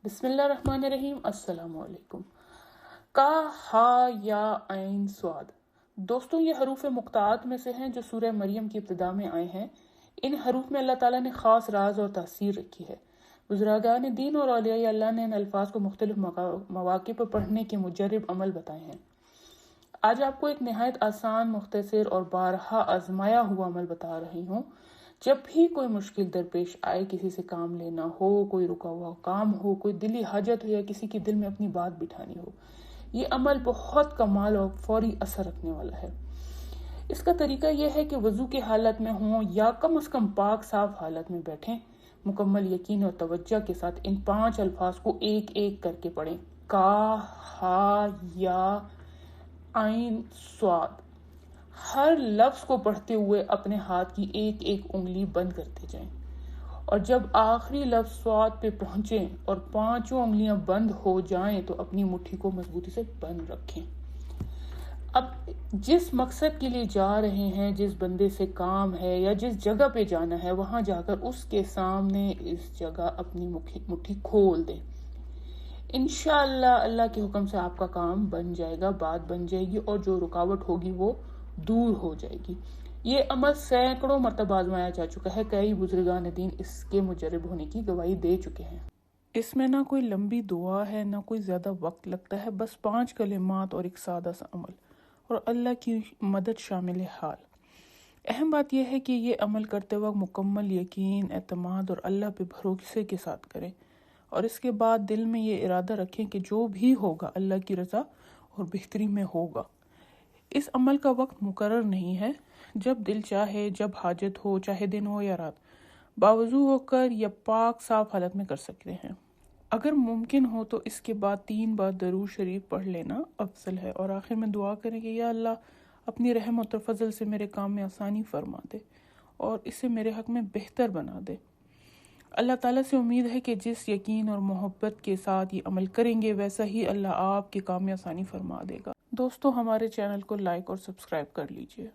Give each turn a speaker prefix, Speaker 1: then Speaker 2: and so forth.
Speaker 1: بسم اللہ الرحمن الرحیم۔ السلام علیکم۔ کا، ہا، یا، عین، صاد۔ دوستوں، یہ حروف مقطعات میں سے ہیں جو سورہ مریم کی ابتدا میں آئے ہیں۔ ان حروف میں اللہ تعالیٰ نے خاص راز اور تاثیر رکھی ہے۔ بزرگان دین اور اولیاء اللہ نے ان الفاظ کو مختلف مواقع پر پڑھنے کے مجرب عمل بتائے ہیں۔ آج آپ کو ایک نہایت آسان، مختصر اور بارہا آزمایا ہوا عمل بتا رہی ہوں۔ جب بھی کوئی مشکل درپیش آئے، کسی سے کام لینا ہو، کوئی رکا ہوا کام ہو، کوئی دلی حاجت ہو یا کسی کے دل میں اپنی بات بٹھانی ہو، یہ عمل بہت کمال اور فوری اثر رکھنے والا ہے۔ اس کا طریقہ یہ ہے کہ وضو کی حالت میں ہوں یا کم از کم پاک صاف حالت میں بیٹھیں، مکمل یقین اور توجہ کے ساتھ ان 5 الفاظ کو ایک ایک کر کے پڑھیں۔ کا، ہا، یا، عین، صاد۔ ہر لفظ کو پڑھتے ہوئے اپنے ہاتھ کی ایک ایک انگلی بند کرتے جائیں، اور جب آخری لفظ صاد پہ پہنچیں اور 5 انگلیاں بند ہو جائیں تو اپنی مٹھی کو مضبوطی سے بند رکھیں۔ اب جس مقصد کے لیے جا رہے ہیں، جس بندے سے کام ہے یا جس جگہ پہ جانا ہے، وہاں جا کر اس کے سامنے اس جگہ اپنی مٹھی کھول دیں۔ انشاءاللہ اللہ کے حکم سے آپ کا کام بن جائے گا، بات بن جائے گی، اور جو رکاوٹ ہوگی وہ دور ہو جائے گی۔ یہ عمل سینکڑوں مرتبہ آزمایا جا چکا ہے، کئی بزرگان دین اس کے مجرب ہونے کی گواہی دے چکے ہیں۔ اس میں نہ کوئی لمبی دعا ہے، نہ کوئی زیادہ وقت لگتا ہے، بس 5 کلمات اور ایک سادہ سا عمل، اور اللہ کی مدد شامل حال۔ اہم بات یہ ہے کہ یہ عمل کرتے وقت مکمل یقین، اعتماد اور اللہ پہ بھروسے کے ساتھ کریں، اور اس کے بعد دل میں یہ ارادہ رکھیں کہ جو بھی ہوگا اللہ کی رضا اور بہتری میں ہوگا۔ اس عمل کا وقت مقرر نہیں ہے، جب دل چاہے، جب حاجت ہو، چاہے دن ہو یا رات، باوضو ہو کر یا پاک صاف حالت میں کر سکتے ہیں۔ اگر ممکن ہو تو اس کے بعد 3 بار درود شریف پڑھ لینا افضل ہے، اور آخر میں دعا کریں کہ یا اللہ اپنی رحمت اور فضل سے میرے کام میں آسانی فرما دے اور اسے میرے حق میں بہتر بنا دے۔ اللہ تعالیٰ سے امید ہے کہ جس یقین اور محبت کے ساتھ یہ عمل کریں گے، ویسا ہی اللہ آپ کے کام میں آسانی فرما دے گا۔ دوستو، ہمارے چینل کو لائک اور سبسکرائب کر لیجئے۔